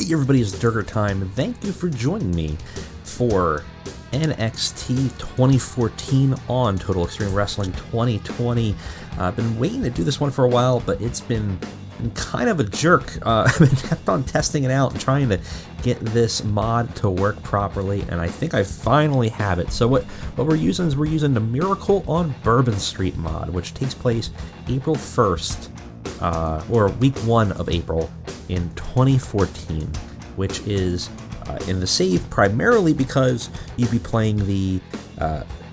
Hey everybody, it's Durger time, and thank you for joining me for NXT 2014 on Total Extreme Wrestling 2020. I've been waiting to do this one for a while, but it's been kind of a jerk. I've been kept on testing it out and trying to get this mod to work properly, and I think I finally have it. So what we're using is the Miracle on Bourbon Street mod, which takes place April 1st, or week 1 of April in 2014, which is in the save primarily because you'd be playing the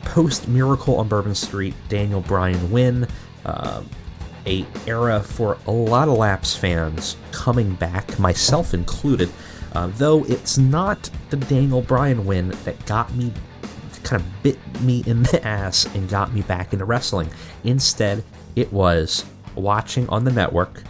post Miracle on Bourbon Street Daniel Bryan win, a era for a lot of Lapse fans coming back, myself included, though it's not the Daniel Bryan win that got me, kind of bit me in the ass and got me back into wrestling. Instead, it was watching on the network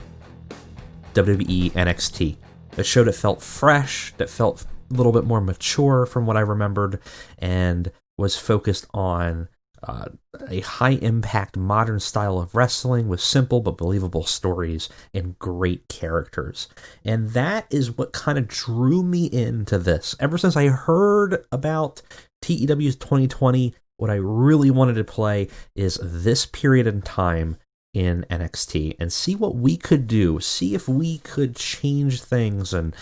WWE NXT, a show that felt fresh, that felt a little bit more mature from what I remembered, and was focused on a high-impact modern style of wrestling with simple but believable stories and great characters. And that is what kind of drew me into this. Ever since I heard about TEW's 2020, what I really wanted to play is this period in time in NXT and see what we could do, see if we could change things and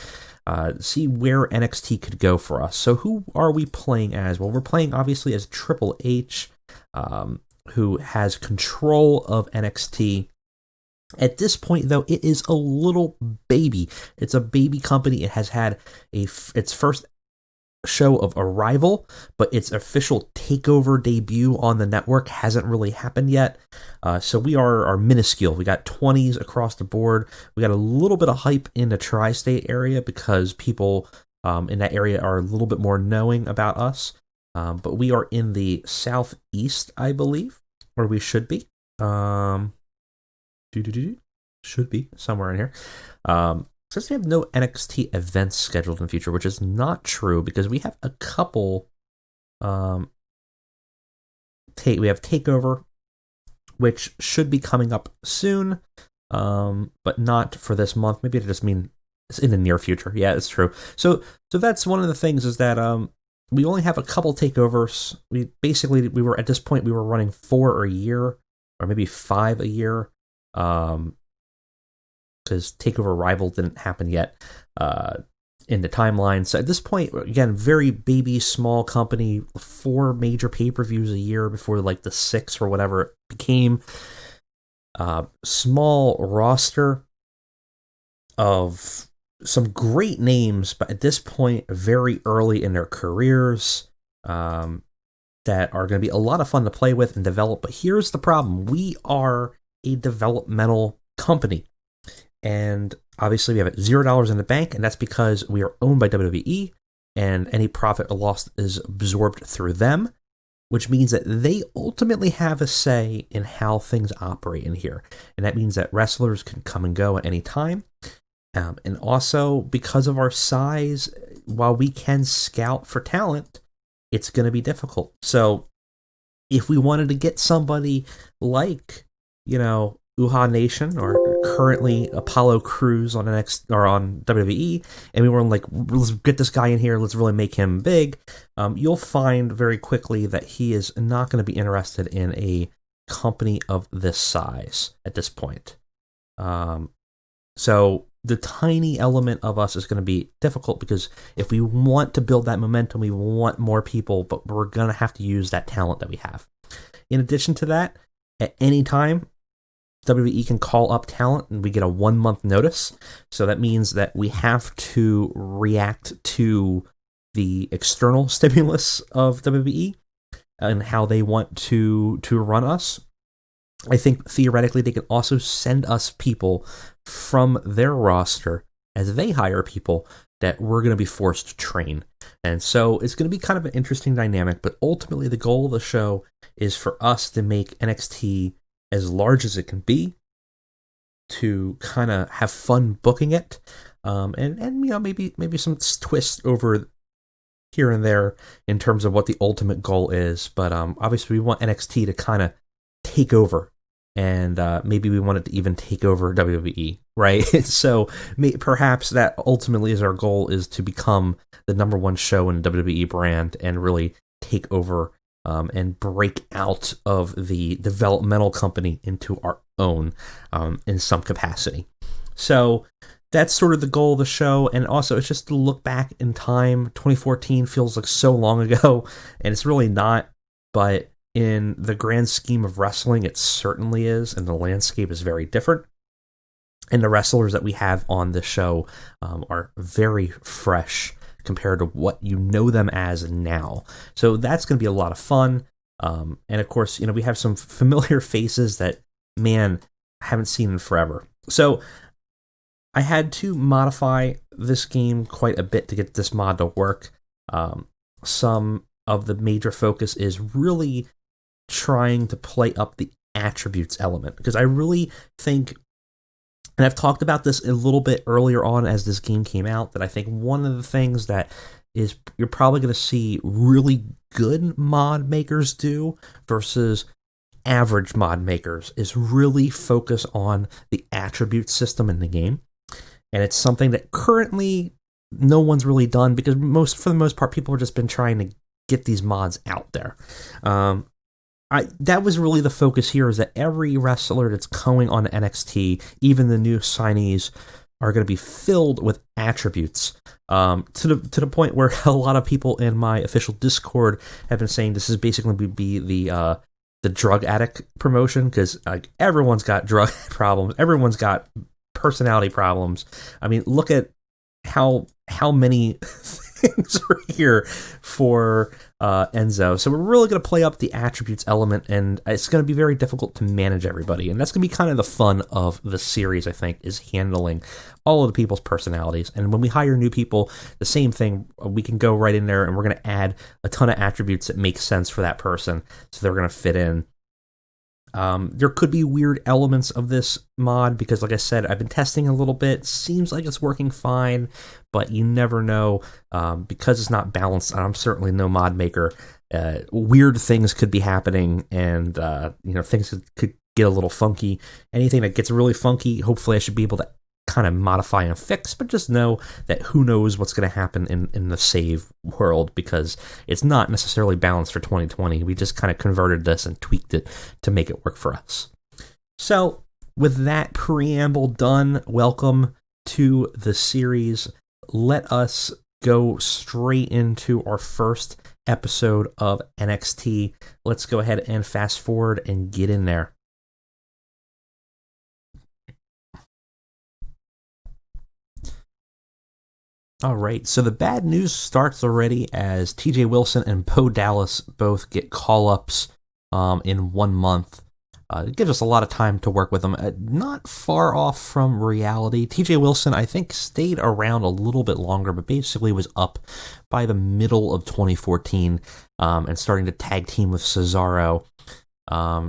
see where NXT could go for us. So who are we playing as? Well, we're playing obviously as Triple H, who has control of NXT. At this point, though, it is a little baby. It's a baby company. It has had its first show of Arrival, but its official takeover debut on the network hasn't really happened yet. So we are minuscule. We got 20s across the board. We got a little bit of hype in the tri-state area because people in that area are a little bit more knowing about us. But we are in the southeast, I believe, where we should be. Should be somewhere in here. Since we have no NXT events scheduled in the future, which is not true because we have a couple. We have Takeover, which should be coming up soon, but not for this month. Maybe it just mean it's in the near future. Yeah, it's true. So that's one of the things is that we only have a couple takeovers. We were at this point we were running 4 a year, or maybe 5 a year. Because Takeover Arrival didn't happen yet in the timeline. So at this point, again, very baby, small company, 4 major pay-per-views a year before like the 6 or whatever it became. Small roster of some great names, but at this point, very early in their careers, that are going to be a lot of fun to play with and develop. But here's the problem. We are a developmental company. And obviously we have $0 in the bank, and that's because we are owned by WWE, and any profit or loss is absorbed through them, which means that they ultimately have a say in how things operate in here. And that means that wrestlers can come and go at any time. And also, because of our size, while we can scout for talent, it's going to be difficult. So if we wanted to get somebody like, Uhaa Nation or currently Apollo Crews on NXT or on WWE, and we were like, let's get this guy in here, let's really make him big, you'll find very quickly that he is not going to be interested in a company of this size at this point. So the tiny element of us is going to be difficult because if we want to build that momentum, we want more people, but we're going to have to use that talent that we have. In addition to that, at any time, WWE can call up talent and we get a 1-month notice. So that means that we have to react to the external stimulus of WWE and how they want to run us. I think theoretically they can also send us people from their roster as they hire people that we're going to be forced to train. And so it's going to be kind of an interesting dynamic, but ultimately the goal of the show is for us to make NXT as large as it can be, to kind of have fun booking it, and maybe some twists over here and there in terms of what the ultimate goal is. But obviously we want NXT to kind of take over and maybe we wanted to even take over WWE, right? So perhaps that ultimately is our goal, is to become the number one show in the WWE brand and really take over and break out of the developmental company into our own in some capacity. So that's sort of the goal of the show, and also it's just to look back in time. 2014 feels like so long ago, and it's really not, but in the grand scheme of wrestling, it certainly is, and the landscape is very different. And the wrestlers that we have on the show are very fresh compared to what you know them as now. So that's going to be a lot of fun. And of course, we have some familiar faces that, man, I haven't seen in forever. So I had to modify this game quite a bit to get this mod to work. Some of the major focus is really trying to play up the attributes element, because I really think, and I've talked about this a little bit earlier on as this game came out, that I think one of the things that is you're probably going to see really good mod makers do versus average mod makers is really focus on the attribute system in the game. And it's something that currently no one's really done, because for the most part, people have just been trying to get these mods out there. That was really the focus here, is that every wrestler that's going on NXT, even the new signees, are going to be filled with attributes, to the point where a lot of people in my official Discord have been saying this is basically going to be the drug addict promotion, because everyone's got drug problems, everyone's got personality problems. I mean, look at how many things are here for Enzo. So we're really going to play up the attributes element, and it's going to be very difficult to manage everybody. And that's going to be kind of the fun of the series, I think, is handling all of the people's personalities. And when we hire new people, the same thing, we can go right in there and we're going to add a ton of attributes that make sense for that person, so they're going to fit in. There could be weird elements of this mod, because like I said, I've been testing a little bit. Seems like it's working fine, but you never know, because it's not balanced. I'm certainly no mod maker. Weird things could be happening, and things could get a little funky. Anything that gets really funky, hopefully I should be able to kind of modify and fix, but just know that who knows what's going to happen in the save world, because it's not necessarily balanced for 2020. We just kind of converted this and tweaked it to make it work for us. So with that preamble done, welcome to the series. Let us go straight into our first episode of NXT. Let's go ahead and fast forward and get in there. All right, so the bad news starts already as TJ Wilson and Bo Dallas both get call-ups in 1 month. It gives us a lot of time to work with them. Not far off from reality. TJ Wilson, I think, stayed around a little bit longer, but basically was up by the middle of 2014 and starting to tag team with Cesaro.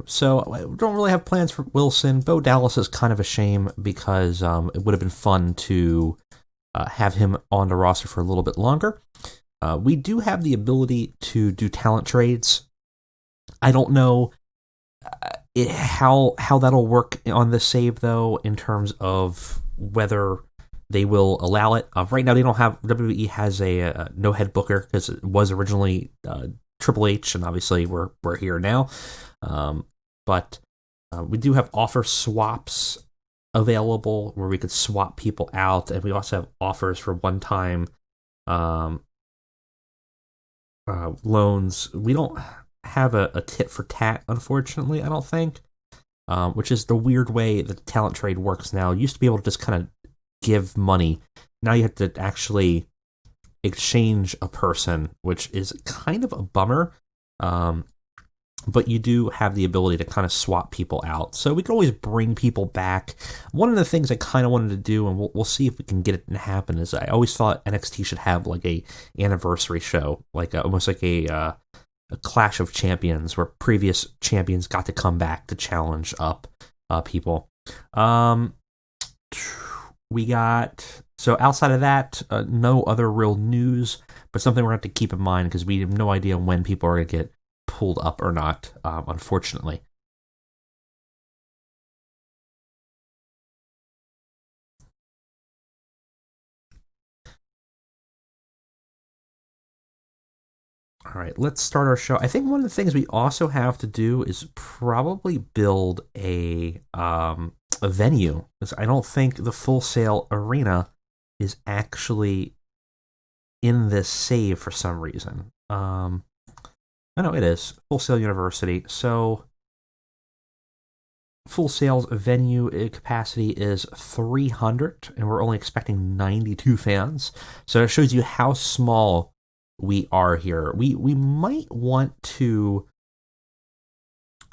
So I don't really have plans for Wilson. Bo Dallas is kind of a shame, because it would have been fun to have him on the roster for a little bit longer. We do have the ability to do talent trades. I don't know how that'll work on this save, though, in terms of whether they will allow it. Right now, they don't have. WWE has a no head booker, because it was originally Triple H, and obviously we're here now. But we do have offer swaps available where we could swap people out, and we also have offers for one-time loans. We don't have a tit for tat, unfortunately, I don't think, which is the weird way that the talent trade works now. You used to be able to just kind of give money. Now you have to actually exchange a person, which is kind of a bummer. But you do have the ability to kind of swap people out. So we can always bring people back. One of the things I kind of wanted to do, and we'll see if we can get it to happen, is I always thought NXT should have like a anniversary show, like almost like a Clash of Champions, where previous champions got to come back to challenge up people. We got, so outside of that, no other real news, but something we're going to have to keep in mind, because we have no idea when people are going to get pulled up or not, unfortunately. All right, let's start our show. I think one of the things we also have to do is probably build a venue. 'Cause I don't think the Full Sail Arena is actually in this save for some reason. I know it is Full Sail University. So Full Sail's venue capacity is 300, and we're only expecting 92 fans. So it shows you how small we are here. We might want to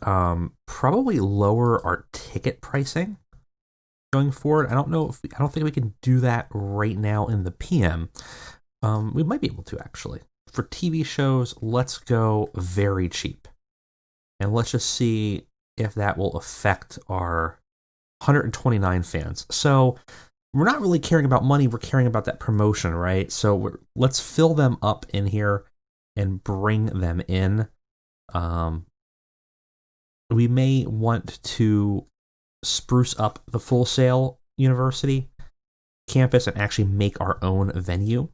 probably lower our ticket pricing going forward. I don't think we can do that right now in the PM. We might be able to, actually. For TV shows, let's go very cheap. And let's just see if that will affect our 129 fans. So we're not really caring about money, we're caring about that promotion, right? So let's fill them up in here and bring them in. We may want to spruce up the Full Sail University campus and actually make our own venue,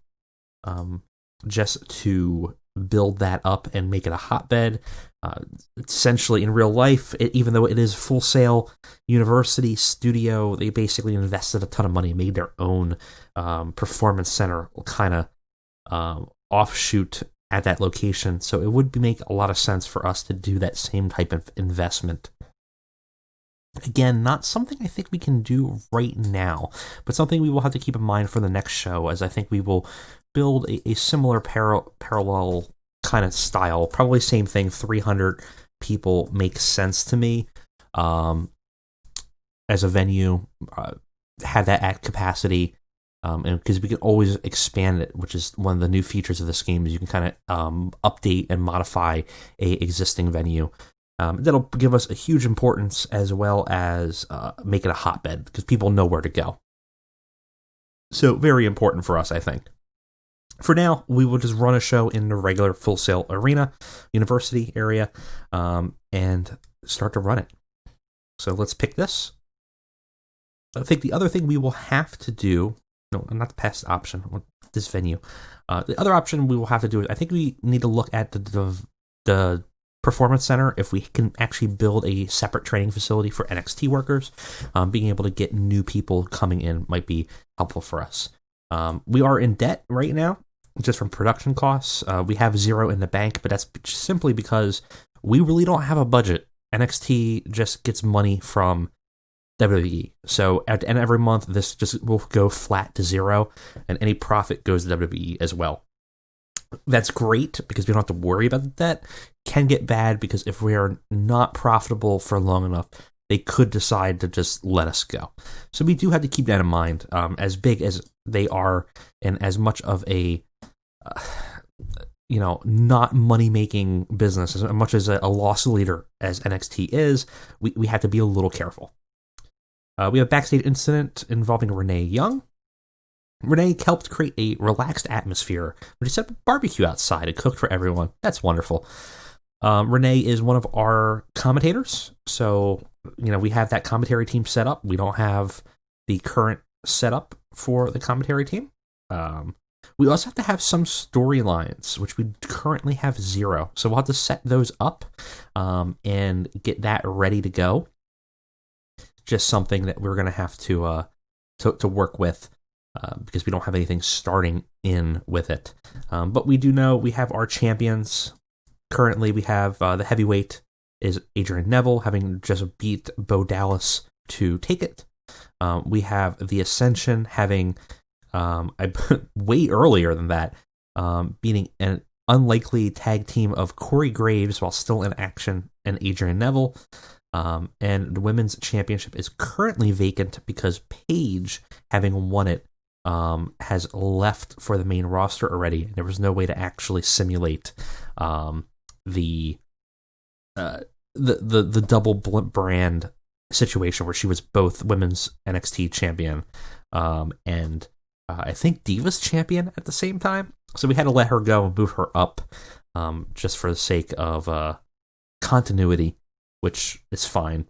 just to build that up and make it a hotbed. Essentially, in real life, even though it is Full Sail University studio, they basically invested a ton of money and made their own performance center kind of offshoot at that location. So it would make a lot of sense for us to do that same type of investment. Again, not something I think we can do right now, but something we will have to keep in mind for the next show, as I think we will build a similar parallel kind of style. Probably same thing, 300 people makes sense to me as a venue. Have that at capacity, and because we can always expand it, which is one of the new features of this game, is you can kind of update and modify a existing venue. That'll give us a huge importance, as well as make it a hotbed, because people know where to go. So very important for us, I think. For now, we will just run a show in the regular Full Sail Arena, University area, and start to run it. So let's pick this. I think the other thing we will have to do, no, not the past option, this venue. The other option we will have to do is, I think we need to look at the Performance Center, if we can actually build a separate training facility for NXT workers. Being able to get new people coming in might be helpful for us. We are in debt right now, just from production costs. We have zero in the bank, but that's simply because we really don't have a budget. NXT just gets money from WWE. So at the end of every month, this just will go flat to zero, and any profit goes to WWE as well. That's great because we don't have to worry about the debt. Can get bad because if we are not profitable for long enough, they could decide to just let us go. So we do have to keep that in mind. As big as they are, and as much of a not money-making business, as much as a loss leader as NXT is, we have to be a little careful. We have a backstage incident involving Renee Young. Renee helped create a relaxed atmosphere, which set up a barbecue outside and cooked for everyone. That's wonderful. Renee is one of our commentators, so we have that commentary team set up. We don't have the current setup for the commentary team. We also have to have some storylines, which we currently have zero. So we'll have to set those up and get that ready to go. Just something that we're going to have to work with. Because we don't have anything starting in with it. But we do know we have our champions. Currently, we have the heavyweight is Adrian Neville, having just beat Bo Dallas to take it. We have the Ascension having, way earlier than that, beating an unlikely tag team of Corey Graves while still in action and Adrian Neville. And the Women's Championship is currently vacant because Paige, having won it, has left for the main roster already. There was no way to actually simulate the double brand situation where she was both women's NXT champion and I think Divas champion at the same time. So we had to let her go and move her up just for the sake of continuity, which is fine.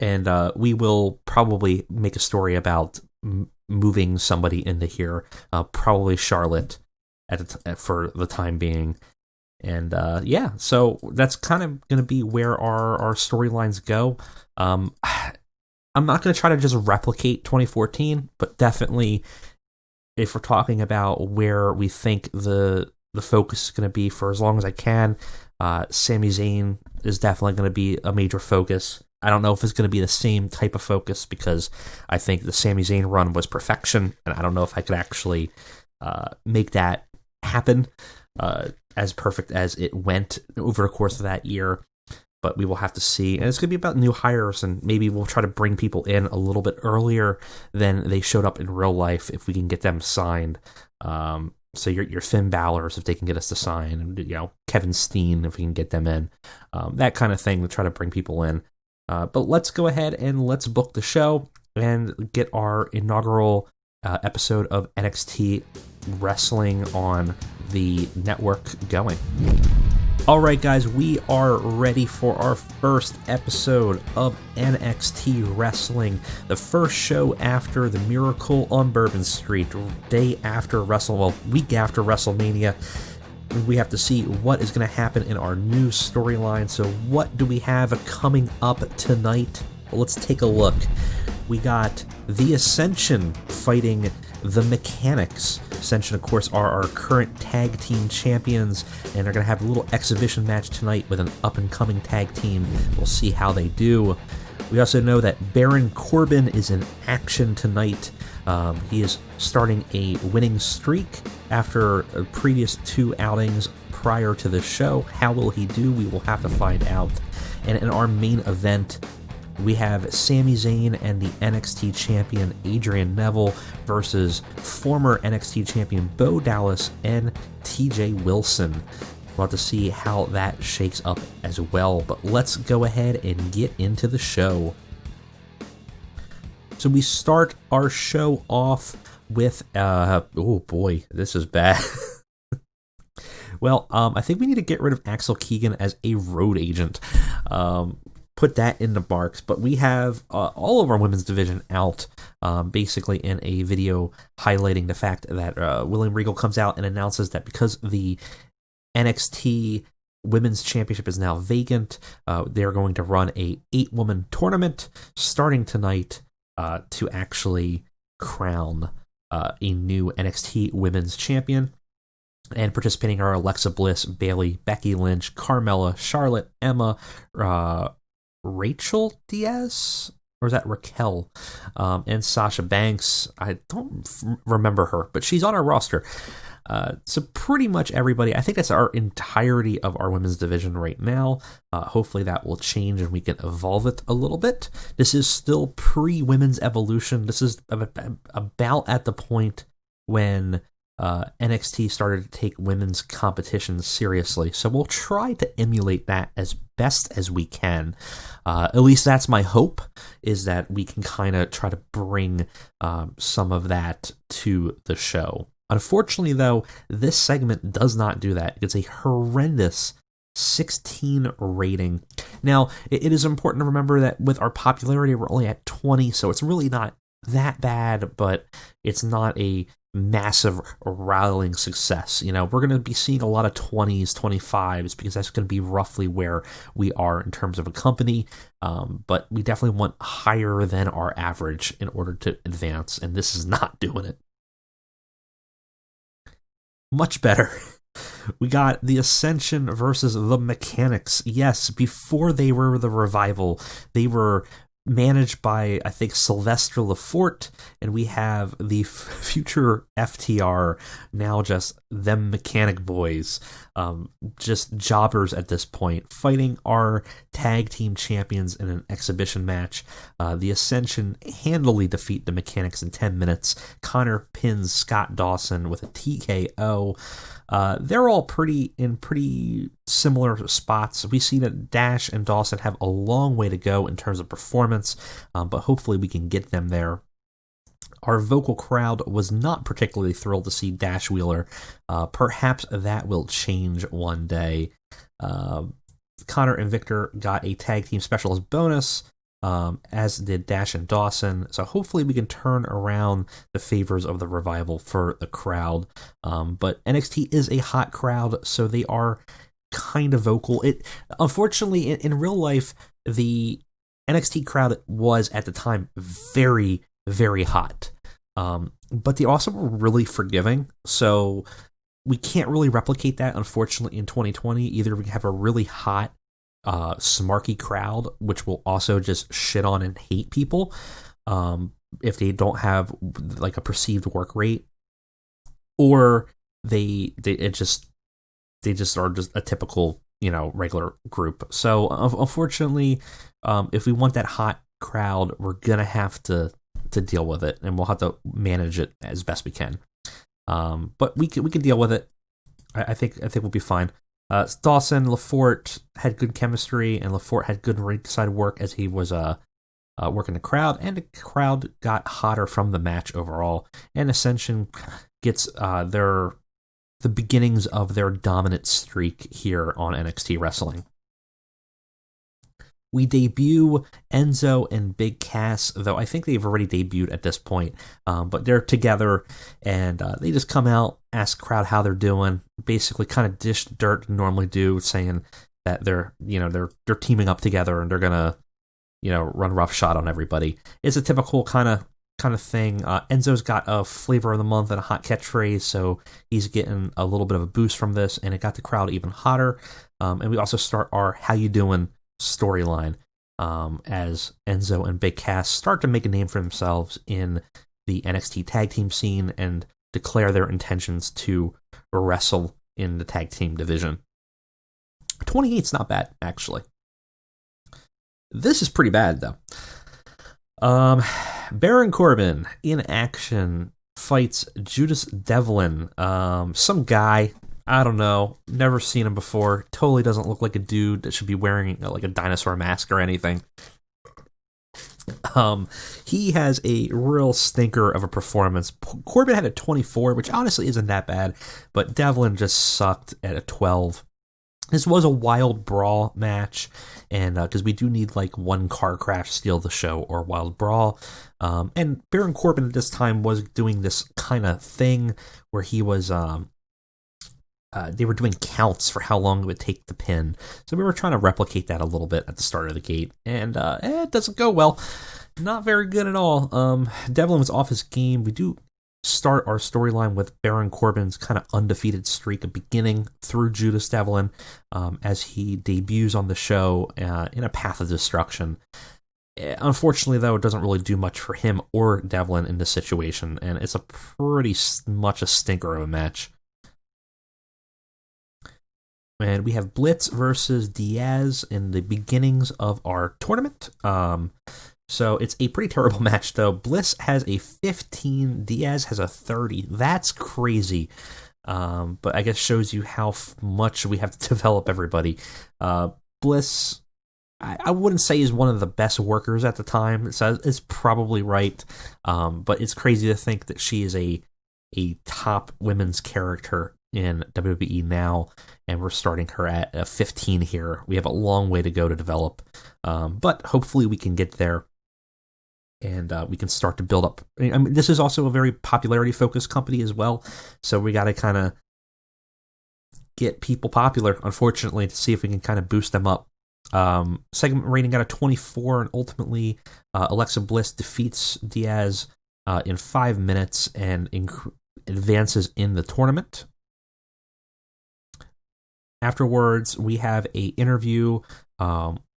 And we will probably make a story about moving somebody into here, probably Charlotte for the time being, And yeah, so that's kind of going to be where our storylines go. I'm not going to try to just replicate 2014, but definitely if we're talking about where we think the focus is going to be for as long as I can, Sami Zayn is definitely going to be a major focus. I don't know if it's going to be the same type of focus because I think the Sami Zayn run was perfection, and I don't know if I could actually make that happen as perfect as it went over the course of that year. But we will have to see. And it's going to be about new hires, and maybe we'll try to bring people in a little bit earlier than they showed up in real life if we can get them signed. So your Finn Balor's, if they can get us to sign, and Kevin Steen, if we can get them in, that kind of thing to try to bring people in. But let's go ahead and let's book the show and get our inaugural episode of NXT Wrestling on the network going. Alright guys, we are ready for our first episode of NXT Wrestling, the first show after the Miracle on Bourbon Street, week after WrestleMania. We have to see what is going to happen in our new storyline. So what do we have coming up tonight? Well, let's take a look. We got the Ascension fighting the Mechanics. Ascension, of course, are our current tag team champions, and they're going to have a little exhibition match tonight with an up-and-coming tag team. We'll see how they do. We also know that Baron Corbin is in action tonight. He is starting a winning streak after previous 2 outings prior to the show. How will he do? We will have to find out. And in our main event, we have Sami Zayn and the NXT champion Adrian Neville versus former NXT champion Bo Dallas and TJ Wilson. We'll have to see how that shakes up as well, but let's go ahead and get into the show. So we start our show off with, oh boy, this is bad. Well, I think we need to get rid of Axel Keegan as a road agent. Put that in the marks, but we have all of our women's division out, basically in a video highlighting the fact that William Regal comes out and announces that because the NXT Women's Championship is now vacant, they're going to run a 8-woman tournament starting tonight to actually crown a new NXT Women's Champion. And participating are Alexa Bliss, Bayley, Becky Lynch, Carmella, Charlotte, Emma, Rachel Diaz, or is that Raquel, and Sasha Banks. I don't remember her, but she's on our roster. So pretty much everybody. I think that's our entirety of our women's division right now. Hopefully that will change and we can evolve it a little bit. This is still pre-women's evolution. This is about at the point when NXT started to take women's competition seriously. So we'll try to emulate that as best as we can. At least that's my hope, is that we can kind of try to bring some of that to the show. Unfortunately, though, this segment does not do that. It's a horrendous 16 rating. Now, it is important to remember that with our popularity, we're only at 20, so it's really not that bad, but it's not a massive rattling success. We're going to be seeing a lot of 20s, 25s, because that's going to be roughly where we are in terms of a company, but we definitely want higher than our average in order to advance, and this is not doing it. Much better. We got the Ascension versus the Mechanics. Yes, before they were the Revival, they were managed by, I think, Sylvester Lefort, and we have the future FTR, now just them Mechanic Boys, just jobbers at this point, fighting our tag team champions in an exhibition match. The Ascension handily defeat the Mechanics in 10 minutes. Connor pins Scott Dawson with a TKO. They're all pretty similar spots. We see that Dash and Dawson have a long way to go in terms of performance, but hopefully we can get them there. Our vocal crowd was not particularly thrilled to see Dash Wheeler. Perhaps that will change one day. Connor and Victor got a tag team specialist bonus, as did Dash and Dawson. So hopefully we can turn around the favors of the Revival for the crowd. But NXT is a hot crowd, so they are kind of vocal. It unfortunately in real life, the NXT crowd was at the time very, very hot. But they also were really forgiving, so we can't really replicate that, unfortunately, in 2020. Either we have a really hot, smarky crowd, which will also just shit on and hate people if they don't have like a perceived work rate, or they just are just a typical, regular group. So unfortunately, if we want that hot crowd, we're gonna have to deal with it, and we'll have to manage it as best we can. But we can deal with it. I think we'll be fine. Dawson, LaForte had good chemistry, and LaForte had good ringside work as he was working the crowd, and the crowd got hotter from the match overall. And Ascension gets the beginnings of their dominant streak here on NXT Wrestling. We debut Enzo and Big Cass, though I think they've already debuted at this point. But they're together, and they just come out, ask the crowd how they're doing, basically kind of dish dirt normally do, saying that they're teaming up together and they're gonna run roughshod on everybody. It's a typical kind of thing. Enzo's got a flavor of the month and a hot catchphrase, so he's getting a little bit of a boost from this, and it got the crowd even hotter. And we also start our "How You Doing" storyline as Enzo and Big Cass start to make a name for themselves in the NXT tag team scene and declare their intentions to wrestle in the tag team division. 28's not bad, actually. This is pretty bad, though. Baron Corbin in action fights Judas Devlin, some guy. I don't know. Never seen him before. Totally doesn't look like a dude that should be wearing like a dinosaur mask or anything. He has a real stinker of a performance. Corbin had a 24, which honestly isn't that bad, but Devlin just sucked at a 12. This was a wild brawl match, and because we do need like one car crash, steal the show, or wild brawl. And Baron Corbin at this time was doing this kind of thing where he was they were doing counts for how long it would take to pin. So we were trying to replicate that a little bit at the start of the gate, and it doesn't go well. Not very good at all. Devlin was off his game. We do start our storyline with Baron Corbin's kind of undefeated streak, beginning through Judas Devlin as he debuts on the show in a path of destruction. Unfortunately, though, it doesn't really do much for him or Devlin in this situation, and it's a pretty much a stinker of a match. And we have Bliss versus Diaz in the beginnings of our tournament. So it's a pretty terrible match, though. Bliss has a 15, Diaz has a 30. That's crazy. But I guess shows you how much we have to develop everybody. Bliss, I wouldn't say is one of the best workers at the time. It's probably right. But it's crazy to think that she is a top women's character in WWE now, and we're starting her at a 15 here. We have a long way to go to develop, but hopefully we can get there, and we can start to build up. I mean, this is also a very popularity-focused company as well, so we got to kind of get people popular, unfortunately, to see if we can kind of boost them up. Segment rating got a 24, and ultimately Alexa Bliss defeats Diaz in 5 minutes and advances in the tournament. Afterwards, we have a interview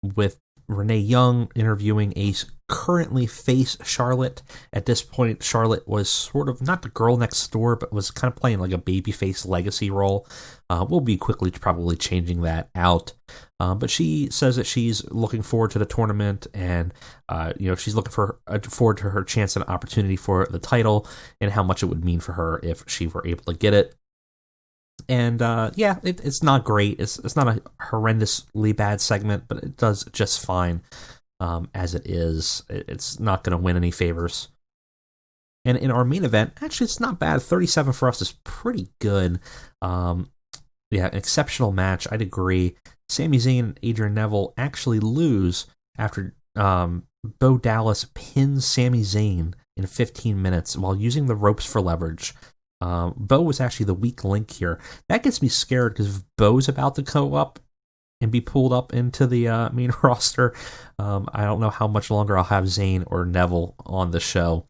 with Renee Young interviewing a currently face Charlotte. At this point, Charlotte was sort of not the girl next door, but was kind of playing like a babyface legacy role. We'll be quickly probably changing that out. But she says that she's looking forward to the tournament, and she's looking forward to her chance and opportunity for the title, and how much it would mean for her if she were able to get it. And it's not great. It's not a horrendously bad segment, but it does just fine as it is. It's not going to win any favors. And in our main event, actually, it's not bad. 37 for us is pretty good. An exceptional match. I'd agree. Sami Zayn and Adrian Neville actually lose after Bo Dallas pins Sami Zayn in 15 minutes while using the ropes for leverage. Bo was actually the weak link here. That gets me scared because if Bo's about to go up and be pulled up into the main roster, I don't know how much longer I'll have Zayn or Neville on the show.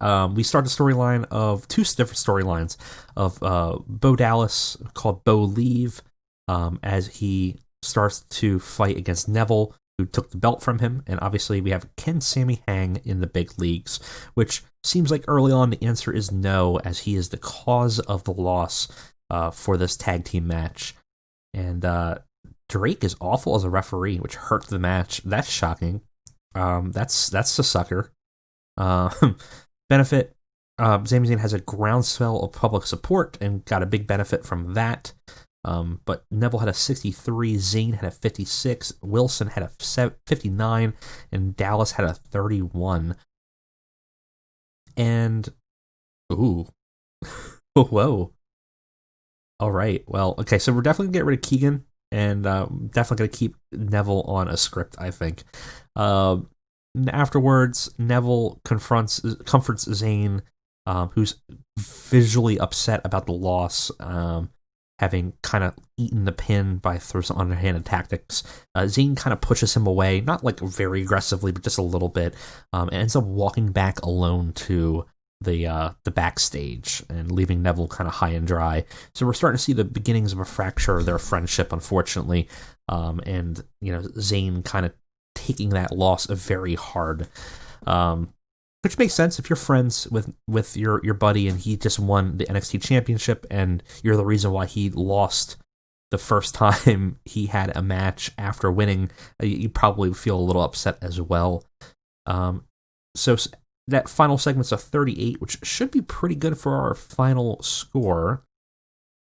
We start the storyline of two different storylines of Bo Dallas called Bo Leave as he starts to fight against Neville, who took the belt from him. And obviously we have Can Sami hang in the big leagues, which seems like early on the answer is no, as he is the cause of the loss for this tag team match. And Drake is awful as a referee, which hurt the match. That's shocking. That's a sucker. Benefit, Sami Zayn has a groundswell of public support and got a big benefit from that. But Neville had a 63, Zayn had a 56, Wilson had a 59, and Dallas had a 31. And, ooh, whoa. All right, well, okay, so we're definitely going to get rid of Keegan, and definitely going to keep Neville on a script, I think. Afterwards, Neville comforts Zayn, who's visually upset about the loss, having kind of eaten the pin by through some underhanded tactics. Zayn kind of pushes him away, not like very aggressively, but just a little bit, and ends up walking back alone to the backstage and leaving Neville kind of high and dry. So we're starting to see the beginnings of a fracture of their friendship, unfortunately, and Zayn kind of taking that loss very hard, which makes sense if you're friends with your buddy and he just won the NXT Championship and you're the reason why he lost the first time he had a match after winning. You probably feel a little upset as well. So that final segment's a 38, which should be pretty good for our final score.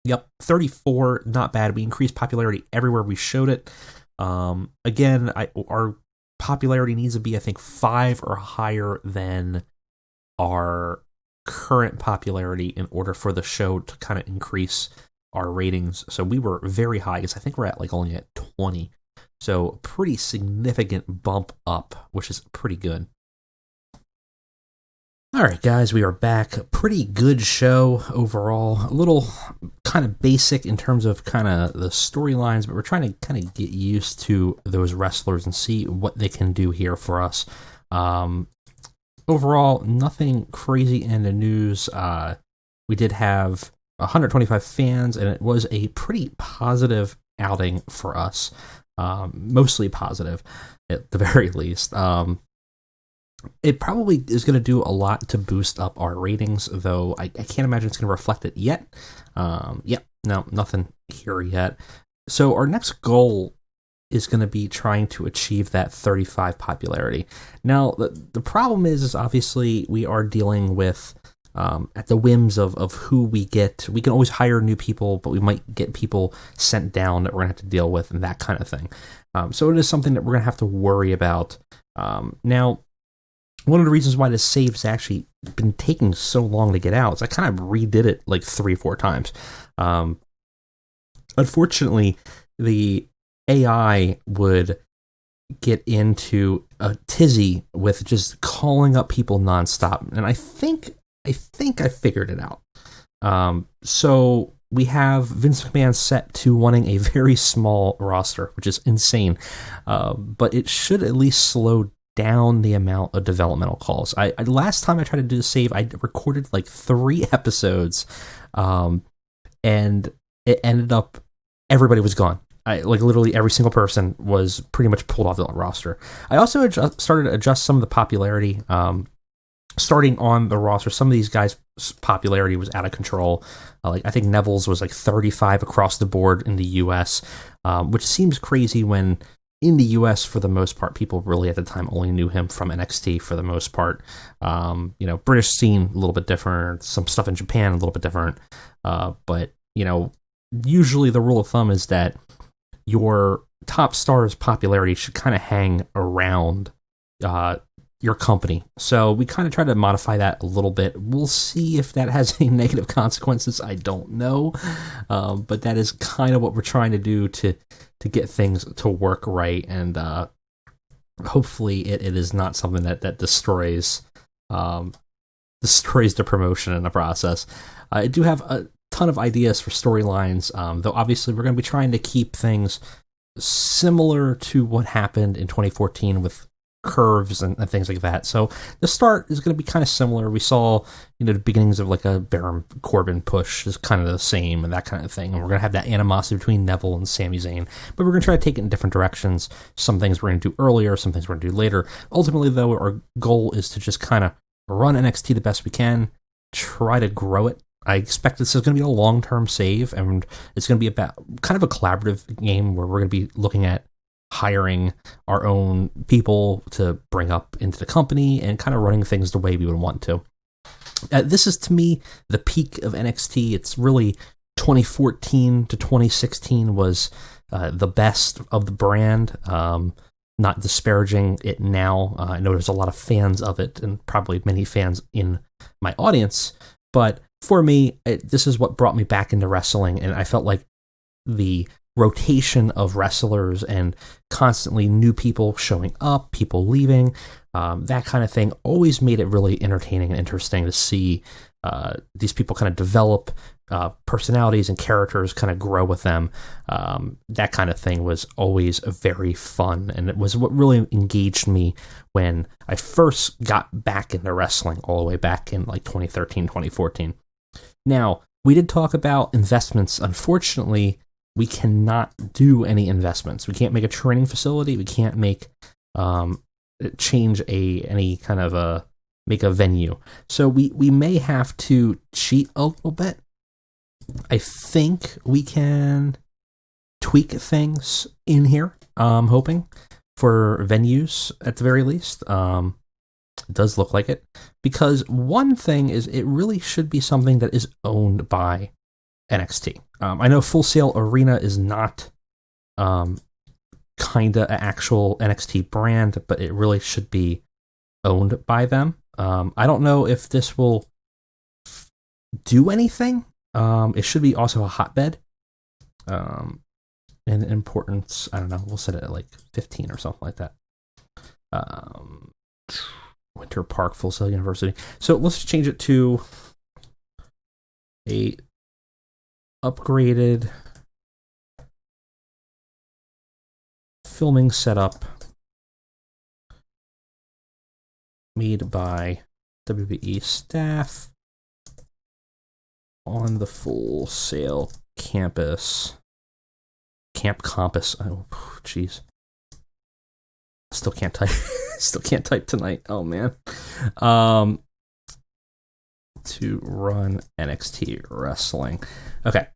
Yep, 34, not bad. We increased popularity everywhere we showed it. Again, our popularity needs to be, I think, 5 or higher than our current popularity in order for the show to kind of increase our ratings. So we were very high, because I think we're at only at 20. So pretty significant bump up, which is pretty good. All right, guys, we are back. Pretty good show overall. A little kind of basic in terms of kind of the storylines, but we're trying to kind of get used to those wrestlers and see what they can do here for us. Overall, nothing crazy in the news. We did have 125 fans, and it was a pretty positive outing for us. Mostly positive, at the very least. It probably is going to do a lot to boost up our ratings, though I can't imagine it's going to reflect it yet. No, nothing here yet. So our next goal is going to be trying to achieve that 35 popularity. Now, the problem is obviously we are dealing with at the whims of who we get. We can always hire new people, but we might get people sent down that we're going to have to deal with and that kind of thing. So it is something that we're going to have to worry about. Now, one of the reasons why this save's actually been taking so long to get out is I kind of redid it 3-4 times. Unfortunately, the AI would get into a tizzy with just calling up people nonstop, and I think I figured it out. So we have Vince McMahon set to wanting a very small roster, which is insane, but it should at least slow down the amount of developmental calls. I last time I tried to do the save, I recorded 3 episodes, and it ended up everybody was gone. Literally every single person was pretty much pulled off the roster. I also started to adjust some of the popularity. Starting on the roster, some of these guys' popularity was out of control. I think Neville's was 35 across the board in the U.S., which seems crazy when in the U.S., for the most part, people really at the time only knew him from NXT for the most part. British scene, a little bit different. Some stuff in Japan, a little bit different. But usually the rule of thumb is that your top star's popularity should kind of hang around your company. So we kind of try to modify that a little bit. We'll see if that has any negative consequences. I don't know. But that is kind of what we're trying to do to get things to work right. And hopefully it is not something that destroys destroys the promotion in the process. I do have a ton of ideas for storylines, though obviously we're going to be trying to keep things similar to what happened in 2014 with curves and things like that. So the start is going to be kind of similar. We saw, the beginnings of like a Baron Corbin push is kind of the same and that kind of thing. And we're going to have that animosity between Neville and Sami Zayn, but we're going to try to take it in different directions. Some things we're going to do earlier, some things we're going to do later. Ultimately, though, our goal is to just kind of run NXT the best we can, try to grow it. I expect this is going to be a long-term save, and it's going to be about kind of a collaborative game where we're going to be looking at hiring our own people to bring up into the company and kind of running things the way we would want to. This is, to me, the peak of NXT. It's really 2014 to 2016 was the best of the brand. Not disparaging it now. I know there's a lot of fans of it and probably many fans in my audience, but for me, this is what brought me back into wrestling, and I felt like the rotation of wrestlers and constantly new people showing up, people leaving, that kind of thing always made it really entertaining and interesting to see these people kind of develop personalities and characters, kind of grow with them. That kind of thing was always very fun, and it was what really engaged me when I first got back into wrestling all the way back in like 2013, 2014. Now, we did talk about investments. Unfortunately, we cannot do any investments. We can't make a training facility. We can't make change any kind of make a venue. So we may have to cheat a little bit. I think we can tweak things in here. I'm hoping for venues at the very least. It does look like it, because one thing is it really should be something that is owned by NXT. I know Full Sail Arena is not kinda an actual NXT brand, but it really should be owned by them. I don't know if this will do anything. It should be also a hotbed. And importance, I don't know, we'll set it at like 15 or something like that. Winter Park, Full Sail University. So let's change it to a upgraded filming setup made by WWE staff on the Full Sail campus. Camp Compass. Oh, jeez. Still can't type. Still can't type tonight. Oh, man. To run NXT wrestling. Okay.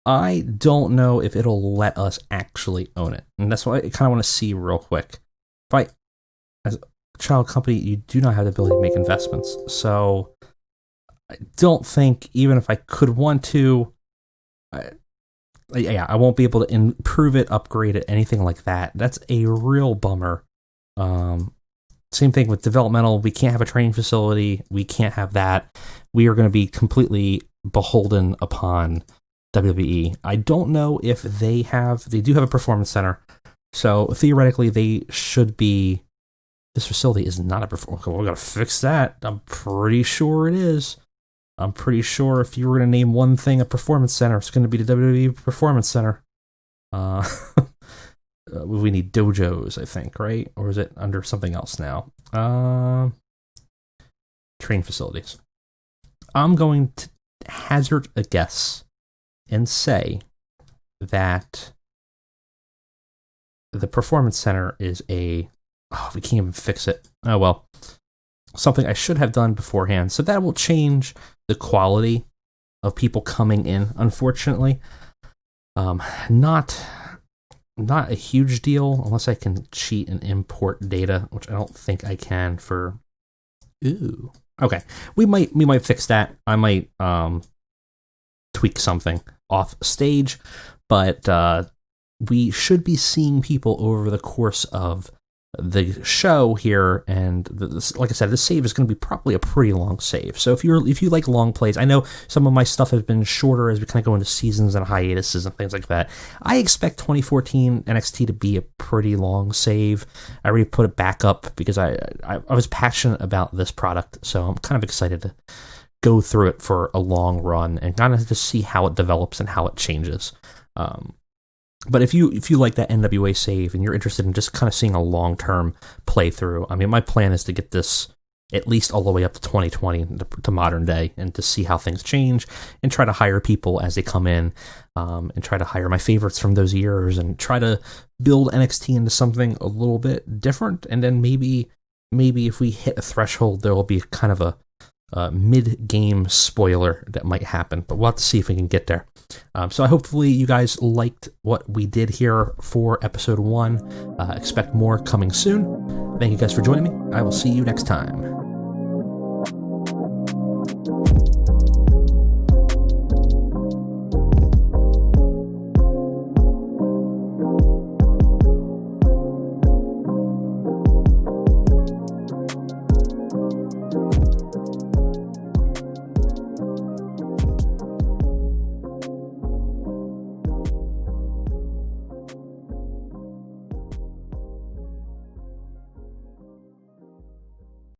I don't know if it'll let us actually own it. And that's what I kind of want to see real quick. As a child company, you do not have the ability to make investments. So I don't think, even if I could want to, I won't be able to improve it, upgrade it, anything like that. That's a real bummer. Same thing with developmental. We can't have a training facility. We can't have that. We are going to be completely beholden upon WWE. I don't know if they do have a performance center. So theoretically, they should be. This facility is not a performance. We're going to fix that. I'm pretty sure it is. I'm pretty sure if you were going to name one thing a performance center, it's going to be the WWE Performance Center. We need dojos, I think, right? Or is it under something else now? Training facilities. I'm going to hazard a guess and say that the Performance Center is we can't even fix it. Oh, well. Something I should have done beforehand. So that will change the quality of people coming in, unfortunately. Not a huge deal, unless I can cheat and import data, which I don't think I can for... Ooh. Okay. We might fix that. I might tweak something off stage, but we should be seeing people over the course of the show here, and like I said, the save is going to be probably a pretty long save. So if you like long plays, I know some of my stuff has been shorter as we kind of go into seasons and hiatuses and things like that. I expect 2014 NXT to be a pretty long save. I already put it back up because I was passionate about this product, so I'm kind of excited to go through it for a long run and kind of to see how it develops and how it changes. But if you like that NWA save and you're interested in just kind of seeing a long-term playthrough, I mean, my plan is to get this at least all the way up to 2020 to modern day and to see how things change and try to hire people as they come in, and try to hire my favorites from those years and try to build NXT into something a little bit different. And then maybe if we hit a threshold, there will be kind of a mid-game spoiler that might happen, but we'll have to see if we can get there. So hopefully you guys liked what we did here for episode 1. Expect more coming soon. Thank you guys for joining me. I will see you next time.